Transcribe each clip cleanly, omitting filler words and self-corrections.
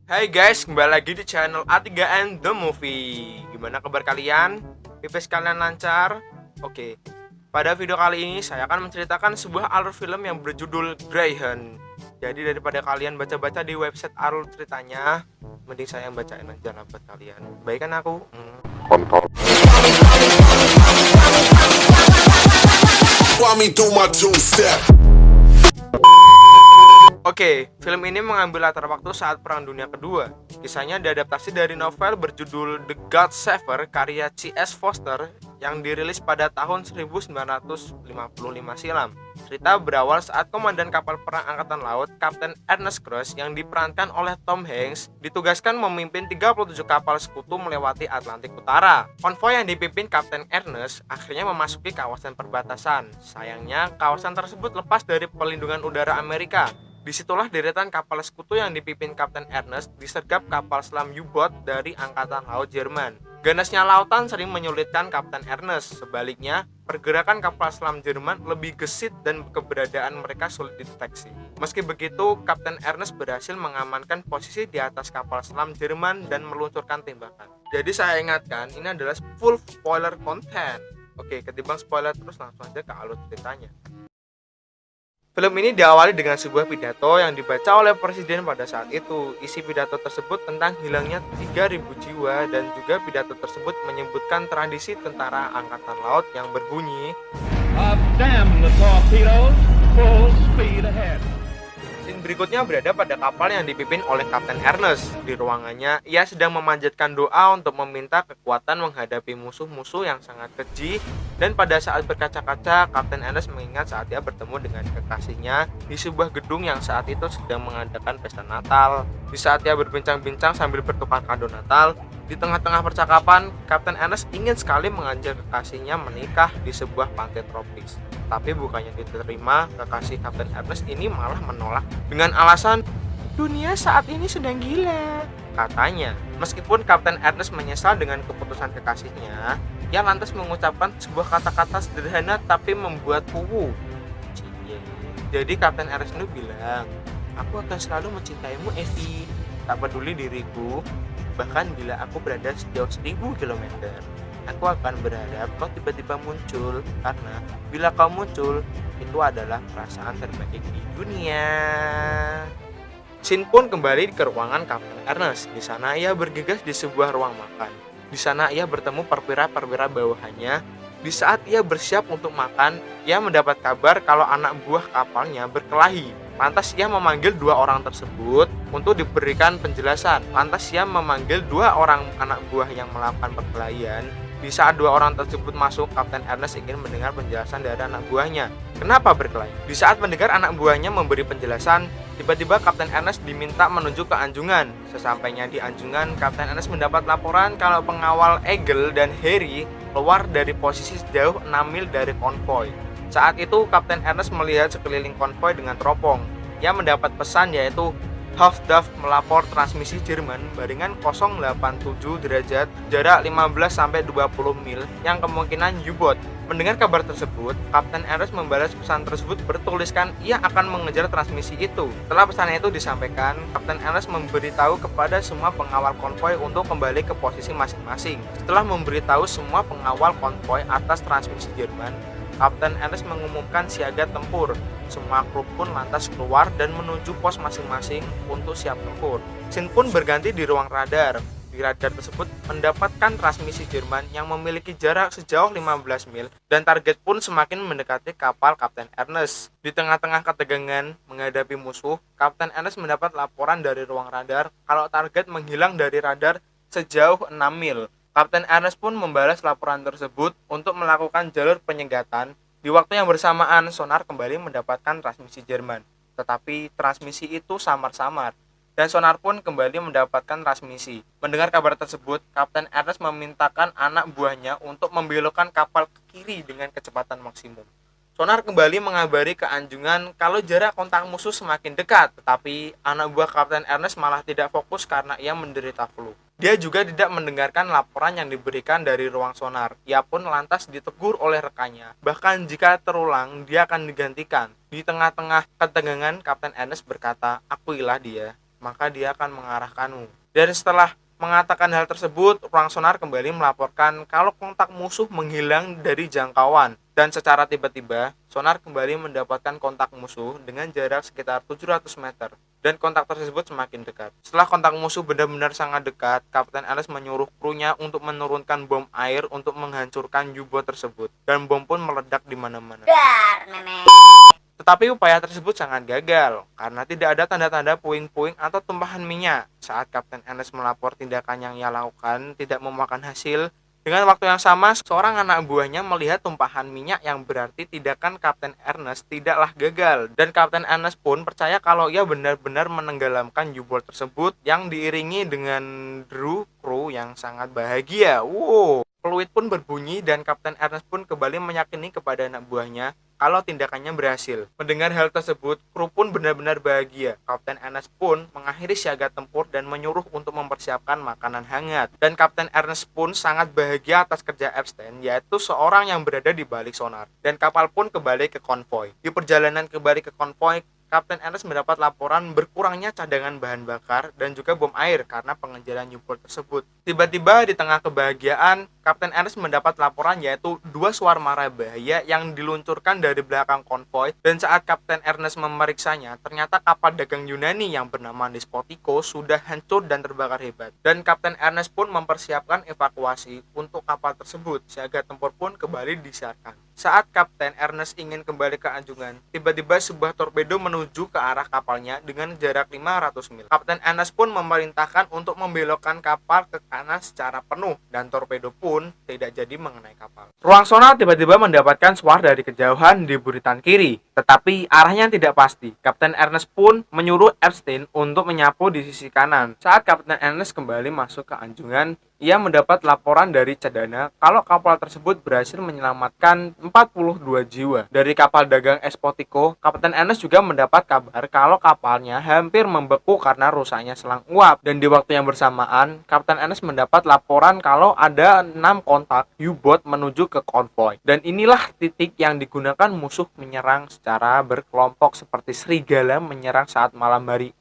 Hai guys, kembali lagi di channel A3N The Movie. Gimana kabar kalian? Pipis kalian lancar? Oke, pada video kali ini saya akan menceritakan sebuah alur film yang berjudul Greyhound. Jadi daripada kalian baca-baca di website alur ceritanya, mending saya yang bacain aja lah buat kalian. Baik kan aku? Kontol. Oke, film ini mengambil latar waktu saat Perang Dunia Kedua. Kisahnya diadaptasi dari novel berjudul The God Saver karya C.S. Foster yang dirilis pada tahun 1955 silam. Cerita berawal saat komandan kapal perang angkatan laut Kapten Ernest Cross yang diperankan oleh Tom Hanks ditugaskan memimpin 37 kapal sekutu melewati Atlantik Utara. Konvoi yang dipimpin Kapten Ernest akhirnya memasuki kawasan perbatasan. Sayangnya, kawasan tersebut lepas dari pelindungan udara Amerika. Disitulah deretan kapal sekutu yang dipimpin Kapten Ernest disergap kapal selam U-boat dari Angkatan Laut Jerman. Ganasnya lautan sering menyulitkan Kapten Ernest. Sebaliknya, pergerakan kapal selam Jerman lebih gesit dan keberadaan mereka sulit dideteksi. Meski begitu, Kapten Ernest berhasil mengamankan posisi di atas kapal selam Jerman dan meluncurkan tembakan. Jadi saya ingatkan, ini adalah full spoiler content. Oke, ketimbang spoiler terus langsung aja ke alur ceritanya. Film ini diawali dengan sebuah pidato yang dibaca oleh presiden pada saat itu. Isi pidato tersebut tentang hilangnya 3.000 jiwa dan juga pidato tersebut menyebutkan tradisi tentara angkatan laut yang berbunyi, Damn the torpedoes, full speed ahead. Scene berikutnya berada pada kapal yang dipimpin oleh Kapten Ernest. Di ruangannya, ia sedang memanjatkan doa untuk meminta kekuatan menghadapi musuh-musuh yang sangat keji. Dan pada saat berkaca-kaca, Kapten Ernest mengingat saat ia bertemu dengan kekasihnya di sebuah gedung yang saat itu sedang mengadakan pesta Natal. Di saat ia berbincang-bincang sambil bertukar kado Natal, di tengah-tengah percakapan, Kapten Ernest ingin sekali mengajak kekasihnya menikah di sebuah pantai tropis. Tapi bukannya diterima, kekasih Kapten Ernest ini malah menolak dengan alasan dunia saat ini sedang gila. Katanya, meskipun Kapten Ernest menyesal dengan keputusan kekasihnya, ia lantas mengucapkan sebuah kata-kata sederhana tapi membuat puwu. Cie. Jadi Kapten Ernest itu bilang, aku akan selalu mencintaimu Evie, tak peduli diriku, bahkan bila aku berada sejauh 1000 km. Aku akan berharap kau tiba-tiba muncul, karena bila kau muncul, itu adalah perasaan terbaik di dunia. Shin pun kembali ke ruangan Kapten Ernest. Di sana ia bergegas di sebuah ruang makan. Di sana ia bertemu perwira-perwira bawahannya. Di saat ia bersiap untuk makan, ia mendapat kabar kalau anak buah kapalnya berkelahi. Lantas ia memanggil dua orang tersebut untuk diberikan penjelasan. Lantas ia memanggil dua orang anak buah yang melakukan perkelahian. Di saat dua orang tersebut masuk, Kapten Ernest ingin mendengar penjelasan dari anak buahnya. Kenapa berkelahi? Di saat mendengar anak buahnya memberi penjelasan, tiba-tiba Kapten Ernest diminta menuju ke anjungan. Sesampainya di anjungan, Kapten Ernest mendapat laporan kalau pengawal Eagle dan Harry keluar dari posisi sejauh 6 mil dari konvoi. Saat itu, Kapten Ernest melihat sekeliling konvoi dengan teropong. Ia mendapat pesan yaitu Hauptdampf melapor transmisi Jerman baringan 087 derajat jarak 15-20 mil yang kemungkinan U-boat. Mendengar kabar tersebut, Kapten Ernest membalas pesan tersebut bertuliskan ia akan mengejar transmisi itu. Setelah pesan itu disampaikan, Kapten Ernest memberitahu kepada semua pengawal konvoi untuk kembali ke posisi masing-masing. Setelah memberitahu semua pengawal konvoi atas transmisi Jerman, Kapten Ernest mengumumkan siaga tempur. Semua kru pun lantas keluar dan menuju pos masing-masing untuk siap tempur. Shin pun berganti di ruang radar. Di radar tersebut mendapatkan transmisi Jerman yang memiliki jarak sejauh 15 mil dan target pun semakin mendekati kapal Kapten Ernest. Di tengah-tengah ketegangan menghadapi musuh, Kapten Ernest mendapat laporan dari ruang radar kalau target menghilang dari radar sejauh 6 mil. Kapten Ernest pun membalas laporan tersebut untuk melakukan jalur penyegatan. Di waktu yang bersamaan, sonar kembali mendapatkan transmisi Jerman. Tetapi transmisi itu samar-samar, dan sonar pun kembali mendapatkan transmisi. Mendengar kabar tersebut, Kapten Ernest memintakan anak buahnya untuk membelokkan kapal ke kiri dengan kecepatan maksimum. Sonar kembali mengabari ke anjungan kalau jarak kontak musuh semakin dekat, tetapi anak buah Kapten Ernest malah tidak fokus karena ia menderita flu. Dia juga tidak mendengarkan laporan yang diberikan dari ruang sonar. Ia pun lantas ditegur oleh rekannya. Bahkan jika terulang, dia akan digantikan. Di tengah-tengah ketegangan, Kapten Ernest berkata, "Akuilah dia." maka dia akan mengarahkanmu. Dan setelah mengatakan hal tersebut, ruang sonar kembali melaporkan kalau kontak musuh menghilang dari jangkauan. Dan secara tiba-tiba, sonar kembali mendapatkan kontak musuh dengan jarak sekitar 700 meter. Dan kontak tersebut semakin dekat. Setelah kontak musuh benar-benar sangat dekat, Kapten Ernest menyuruh krunya untuk menurunkan bom air untuk menghancurkan U-boat tersebut. Dan bom pun meledak di mana-mana. Tetapi upaya tersebut sangat gagal karena tidak ada tanda-tanda puing-puing atau tumpahan minyak. Saat Kapten Ernest melapor tindakan yang ia lakukan tidak memakan hasil, dengan waktu yang sama seorang anak buahnya melihat tumpahan minyak yang berarti tindakan Kapten Ernest tidaklah gagal. Dan Kapten Ernest pun percaya kalau ia benar-benar menenggelamkan U-boat tersebut yang diiringi dengan deru kru yang sangat bahagia. Wow. Peluit pun berbunyi dan Kapten Ernest pun kembali meyakini kepada anak buahnya kalau tindakannya berhasil. Mendengar hal tersebut, kru pun benar-benar bahagia. Kapten Ernest pun mengakhiri siaga tempur dan menyuruh untuk mempersiapkan makanan hangat. Dan Kapten Ernest pun sangat bahagia atas kerja Epstein, yaitu seorang yang berada di balik sonar. Dan kapal pun kembali ke konvoi. Di perjalanan kembali ke konvoi, Kapten Ernest mendapat laporan berkurangnya cadangan bahan bakar dan juga bom air karena pengejaran U-boat tersebut. Tiba-tiba di tengah kebahagiaan, Kapten Ernest mendapat laporan yaitu 2 suar mara bahaya yang diluncurkan dari belakang konvoi, dan saat Kapten Ernest memeriksanya, ternyata kapal dagang Yunani yang bernama Despotiko sudah hancur dan terbakar hebat. Dan Kapten Ernest pun mempersiapkan evakuasi untuk kapal tersebut. Siaga tempur pun kembali disiarkan. Saat Kapten Ernest ingin kembali ke anjungan, tiba-tiba sebuah torpedo menuju ke arah kapalnya dengan jarak 500 mil. Kapten Ernest pun memerintahkan untuk membelokkan kapal ke kanan secara penuh dan torpedo pun tidak jadi mengenai kapal. Ruang sonar tiba-tiba mendapatkan suara dari kejauhan di buritan kiri, tetapi arahnya tidak pasti. Kapten Ernest pun menyuruh Epstein untuk menyapu di sisi kanan. Saat Kapten Ernest kembali masuk ke anjungan, ia mendapat laporan dari Cedana kalau kapal tersebut berhasil menyelamatkan 42 jiwa. Dari kapal dagang Espotiko, Kapten Ernest juga mendapat kabar kalau kapalnya hampir membeku karena rusaknya selang uap. Dan di waktu yang bersamaan, Kapten Ernest mendapat laporan kalau ada 6 kontak U-boat menuju ke konvoi. Dan inilah titik yang digunakan musuh menyerang secara berkelompok seperti serigala menyerang saat malam hari.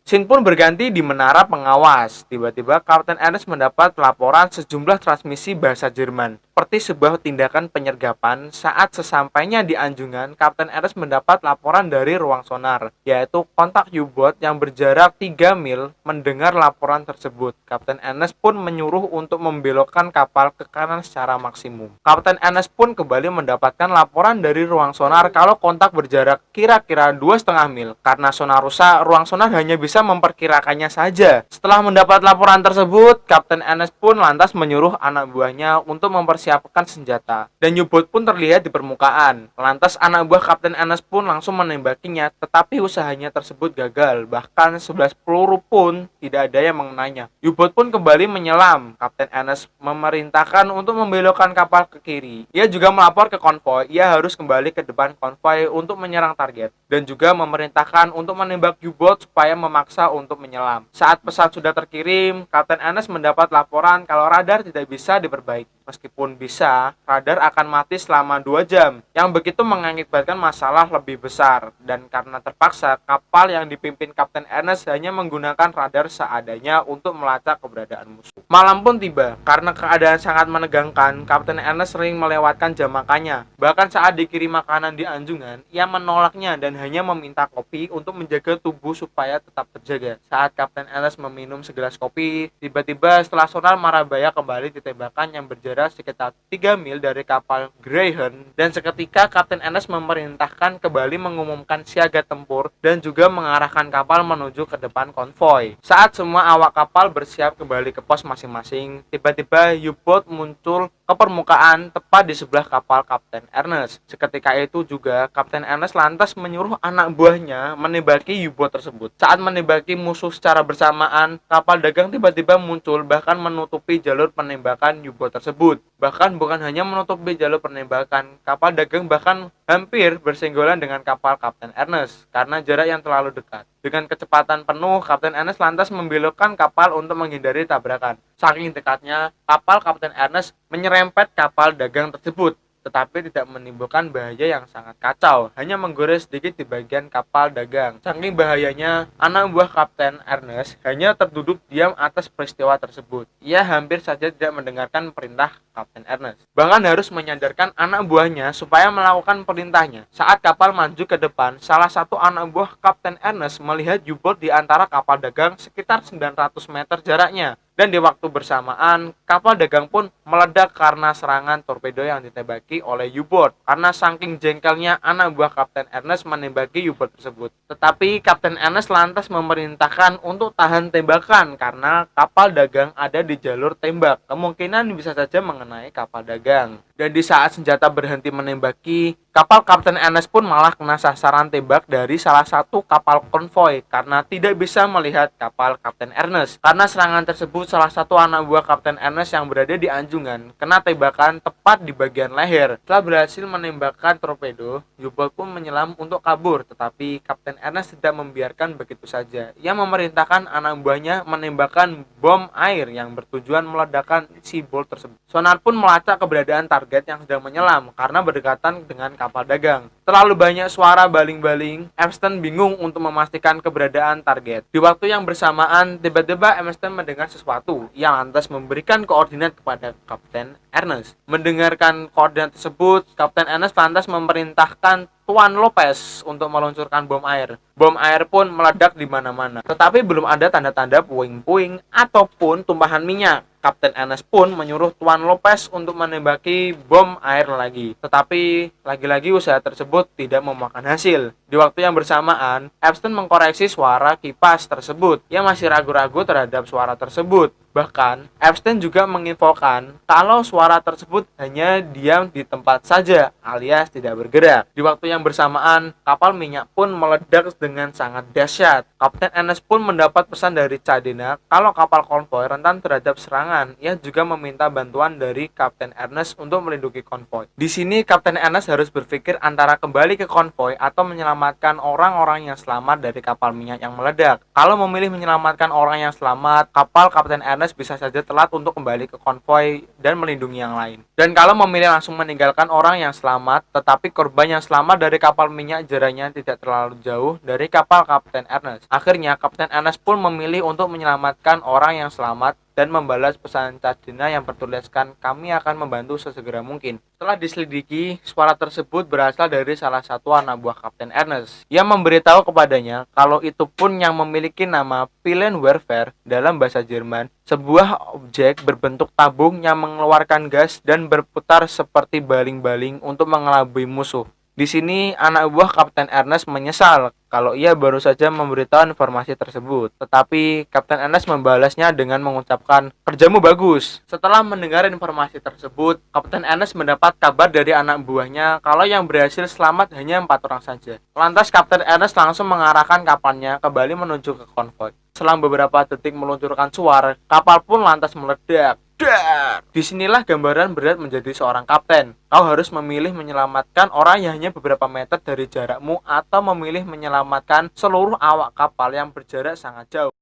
Scene pun berganti di menara pengawas. Tiba-tiba Kapten Ernest mendapat laporan sejumlah transmisi bahasa Jerman. Seperti sebuah tindakan penyergapan, saat sesampainya di anjungan, Kapten Ernest mendapat laporan dari ruang sonar, yaitu kontak U-boat yang berjarak 3 mil mendengar laporan tersebut. Kapten Ernest pun menyuruh untuk membelokkan kapal ke kanan secara maksimum. Kapten Ernest pun kembali mendapatkan laporan dari ruang sonar kalau kontak berjarak kira-kira 2,5 mil. Karena sonar rusak, ruang sonar hanya bisa memperkirakannya saja. Setelah mendapat laporan tersebut, Kapten Ernest pun lantas menyuruh anak buahnya untuk mempersiapkan senjata, dan U-boat pun terlihat di permukaan. Lantas anak buah Kapten Ernest pun langsung menembakinya, tetapi usahanya tersebut gagal. Bahkan 11 peluru pun tidak ada yang mengenainya. U-boat pun kembali menyelam. Kapten Ernest memerintahkan untuk membelokkan kapal ke kiri. Ia juga melapor ke konvoi, ia harus kembali ke depan konvoi untuk menyerang target, dan juga memerintahkan untuk menembak U-boat supaya memaksa untuk menyelam. Saat pesan sudah terkirim, Kapten Ernest mendapat laporan kalau radar tidak bisa diperbaiki. Meskipun bisa, radar akan mati selama 2 jam, yang begitu mengakibatkan masalah lebih besar. Dan karena terpaksa, kapal yang dipimpin Kapten Ernest hanya menggunakan radar seadanya untuk melacak keberadaan musuh. Malam pun tiba, karena keadaan sangat menegangkan, Kapten Ernest sering melewatkan jam makannya. Bahkan saat dikirim makanan di anjungan, ia menolaknya dan hanya meminta kopi untuk menjaga tubuh supaya tetap terjaga. Saat Kapten Ernest meminum segelas kopi, tiba-tiba setelah sonar marabaya kembali ditembakkan yang berjarak sekitar 3 mil dari kapal Greyhound, dan seketika Kapten Ernest memerintahkan kembali mengumumkan siaga tempur dan juga mengarahkan kapal menuju ke depan konvoi. Saat semua awak kapal bersiap kembali ke pos masing-masing, tiba-tiba U-boat muncul ke permukaan tepat di sebelah kapal Kapten Ernest. Seketika itu juga Kapten Ernest lantas menyuruh anak buahnya menembaki U-boat tersebut. Saat menembaki musuh secara bersamaan, kapal dagang tiba-tiba muncul bahkan menutupi jalur penembakan U-boat tersebut. Bahkan bukan hanya menutupi jalur penembakan, kapal dagang bahkan hampir bersenggolan dengan kapal Kapten Ernest karena jarak yang terlalu dekat. Dengan kecepatan penuh, Kapten Ernest lantas membelokkan kapal untuk menghindari tabrakan. Saking dekatnya, kapal Kapten Ernest menyerempet kapal dagang tersebut. tetapi tidak menimbulkan bahaya yang sangat kacau, hanya menggores sedikit di bagian kapal dagang. Saking bahayanya, anak buah Kapten Ernest hanya terduduk diam atas peristiwa tersebut. Ia hampir saja tidak mendengarkan perintah Kapten Ernest, bahkan harus menyadarkan anak buahnya supaya melakukan perintahnya. Saat kapal maju ke depan, salah satu anak buah Kapten Ernest melihat U-boat di antara kapal dagang sekitar 900 meter jaraknya. Dan di waktu bersamaan, kapal dagang pun meledak karena serangan torpedo yang ditembaki oleh U-boat. Karena saking jengkelnya anak buah Kapten Ernest menembaki U-boat tersebut. Tetapi Kapten Ernest lantas memerintahkan untuk tahan tembakan karena kapal dagang ada di jalur tembak. Kemungkinan bisa saja mengenai kapal dagang. Dan di saat senjata berhenti menembaki, kapal Kapten Ernest pun malah kena sasaran tembak dari salah satu kapal konvoi karena tidak bisa melihat kapal Kapten Ernest. Karena serangan tersebut, salah satu anak buah Kapten Ernest yang berada di anjungan kena tembakan tepat di bagian leher. Setelah berhasil menembakkan torpedo, U-boat pun menyelam untuk kabur, tetapi Kapten Ernest tidak membiarkan begitu saja. Ia memerintahkan anak buahnya menembakkan bom air yang bertujuan meledakkan si boat tersebut. Sonar pun melacak keberadaan target yang sedang menyelam karena berdekatan dengan kapal dagang. Terlalu banyak suara baling-baling, Epstein bingung untuk memastikan keberadaan target. Di waktu yang bersamaan, tiba-tiba Epstein mendengar sesuatu. Ia lantas memberikan koordinat kepada Kapten Ernest. Mendengarkan koordinat tersebut, Kapten Ernest lantas memerintahkan Tuan Lopez untuk meluncurkan bom air. Bom air pun meledak di mana-mana. Tetapi belum ada tanda-tanda puing-puing ataupun tumpahan minyak. Kapten Ernest pun menyuruh Tuan Lopez untuk menembaki bom air lagi. Tetapi lagi-lagi usaha tersebut tidak memakan hasil. Di waktu yang bersamaan, Epstein mengkoreksi suara kipas tersebut. Ia masih ragu-ragu terhadap suara tersebut. Bahkan, Epstein juga menginfokan kalau suara tersebut hanya diam di tempat saja, alias tidak bergerak. Di waktu yang bersamaan, kapal minyak pun meledak dengan sangat dahsyat. Kapten Ernest pun mendapat pesan dari Cadena kalau kapal konvoi rentan terhadap serangan. Ia juga meminta bantuan dari Kapten Ernest untuk melindungi konvoi. Di sini, Kapten Ernest harus berpikir antara kembali ke konvoi atau menyelamatkan orang-orang yang selamat dari kapal minyak yang meledak. Kalau memilih menyelamatkan orang yang selamat, kapal Kapten Ernest bisa saja telat untuk kembali ke konvoi dan melindungi yang lain. Dan kalau memilih langsung meninggalkan orang yang selamat, tetapi korban yang selamat dari kapal minyak jaraknya tidak terlalu jauh dari kapal Kapten Ernest. Akhirnya Kapten Ernest pun memilih untuk menyelamatkan orang yang selamat dan membalas pesan Cadena yang bertuliskan kami akan membantu sesegera mungkin. Setelah diselidiki, suara tersebut berasal dari salah satu anak buah Kapten Ernest. Ia memberitahu kepadanya kalau itu pun yang memiliki nama Pilenwerfer dalam bahasa Jerman, sebuah objek berbentuk tabung yang mengeluarkan gas dan berputar seperti baling-baling untuk mengelabui musuh. Di sini, anak buah Kapten Ernest menyesal kalau ia baru saja memberitahu informasi tersebut. Tetapi, Kapten Ernest membalasnya dengan mengucapkan, kerjamu bagus. Setelah mendengar informasi tersebut, Kapten Ernest mendapat kabar dari anak buahnya kalau yang berhasil selamat hanya 4 orang saja. Lantas, Kapten Ernest langsung mengarahkan kapalnya kembali menuju ke konvoi. Selang beberapa detik meluncurkan suara, kapal pun lantas meledak. Dar! Disinilah gambaran berat menjadi seorang kapten. Kau harus memilih menyelamatkan orang yang hanya beberapa meter dari jarakmu atau memilih menyelamatkan seluruh awak kapal yang berjarak sangat jauh.